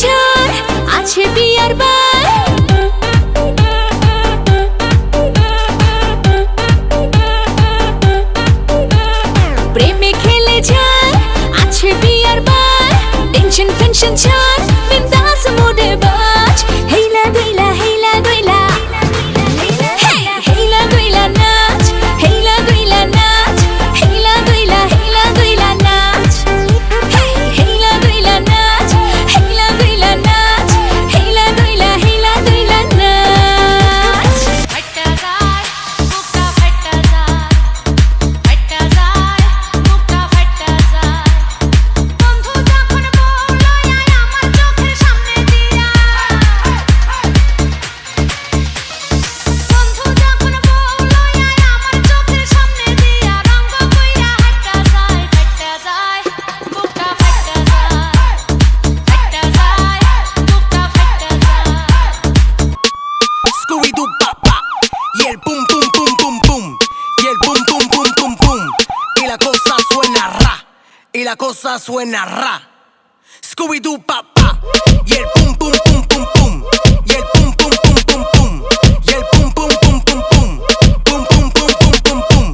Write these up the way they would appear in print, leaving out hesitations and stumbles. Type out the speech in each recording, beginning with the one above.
ঝড় আছে বিয়ার বার প্রেমে খেলে ঝড় আছে বিয়ার বার টেনশন ফেনশন ছাড় বিন্দাস মুডে বাজ হেলা দইলা হেলা দইলা নাচ হেলা দইলা নাচ হেলা দইলা নাচ হেলা দইলা নাচ হেলা দইলা নাচ হেলা দইলা নাচ ফাটা যায় বুকটা ফাটা যায় ফাটা যায় বুকটা ফাটা যায় বন্ধু যখন বলল আয় আমার চোখের সামনে দিয়া বন্ধু যখন বলল আয় আমার চোখের সামনে দিয়া রঙ্গ কইরা হাঁটা যায় বুকটা ফাটা যায় ফাটা যায় বুকটা ফাটা যায় Scooby-Doo pop pop y el pum pum pum pum pum y el pum pum pum pum pum y la cosa suena ra y la cosa suena ra. Scooby-Doo pop pop y el pum pum pum pum pum y el pum pum pum pum pum y el pum pum pum pum pum pum pum pum pum pum pum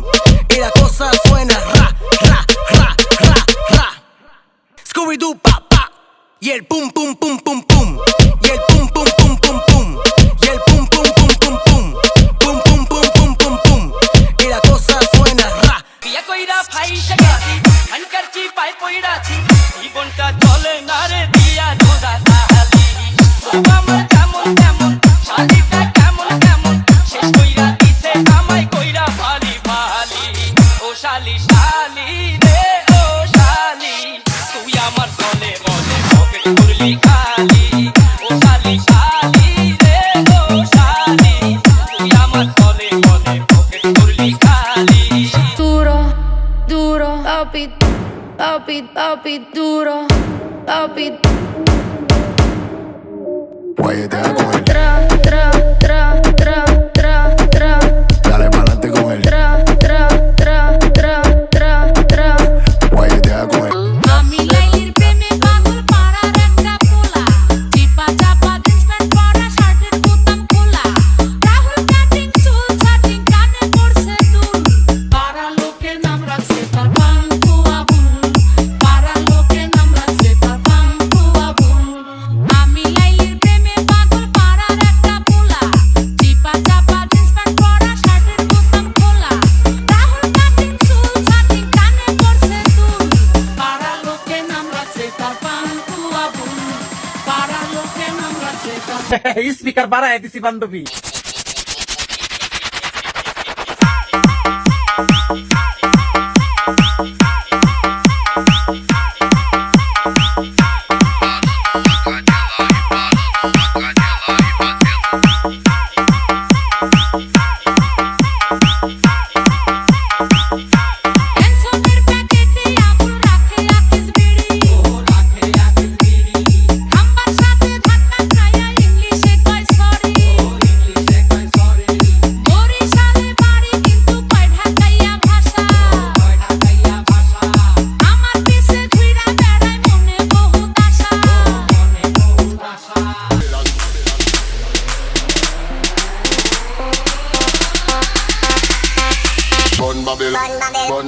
y la cosa suena ra ra ra ra ra. Scooby-Doo pop pop y el pum pum pum pum pum y el pum pum pum pum pum y el pum pum pum pum pum pum pum pum pum pum pum y la cosa suena ra. বিয়া কইরা ফাইসা গেছি আনকার চি পাই পইড়াছি জীবনটা চলে না রে দিয়া ধোদা তাহালি আমার কেমন কেমন শালিটা কেমন কেমন শেষ কইরা দিছে আমায় কইরা ভালি ভালি ও শালি শালি রে ও শালি তুই আমার চলে বলে পকেট করলি খালি ও শালি শালি রে ও শালি তুই আমার চলে বলে পকেট করলি খালি duro, duro, papi, papi, papi, duro, papi. Guayetea con él, Tra, tra, tra, tra, tra, tra, dale pa'lante con él. tra, tra, tra, tra, tra, tra. Guayetea con él. আমি লাইলির প্রেমে পাগল পাড়ার একটা পোলা চিপা চাপা জিন্স প্যান্ট পরা শার্টের বোতাম খোলা রাহুল কাটিং চুল ছাটিং কানে পড়ছে দুল পাড়া লোকে নাম রাখছে তার পাঙ্কু আবুল পাড়া লোকে নাম রাখছে তার পাঙ্কু আবুল আমি লাইলির প্রেমে পাগল পাড়ার একটা পোলা চিপা চাপা জিন্স প্যান্ট পরা শার্টের বোতাম খোলা রাহুল কাটিং চুল ছাটিং কানে পড়ছে দুল পাড়া লোকে নাম রাখছে তার পাঙ্কু আবুল পাড়া লোকে নাম রাখছে তার স্পিকার বাড়ায় দিছি বান্ধবী হ্যান্ডসমের প্যাকেটে আবুল রাখে আকিস বিড়ি খাম্বার সাথে ধাক্কা খায়া ইংলিশে কয় সরি বরিশালে বাড়ি কিন্তু কয় ঢাকাইয়া ভাষা আমার পিছে ঘুইরা বেড়ায় মনে বহুত আশা Bun Babylon, bun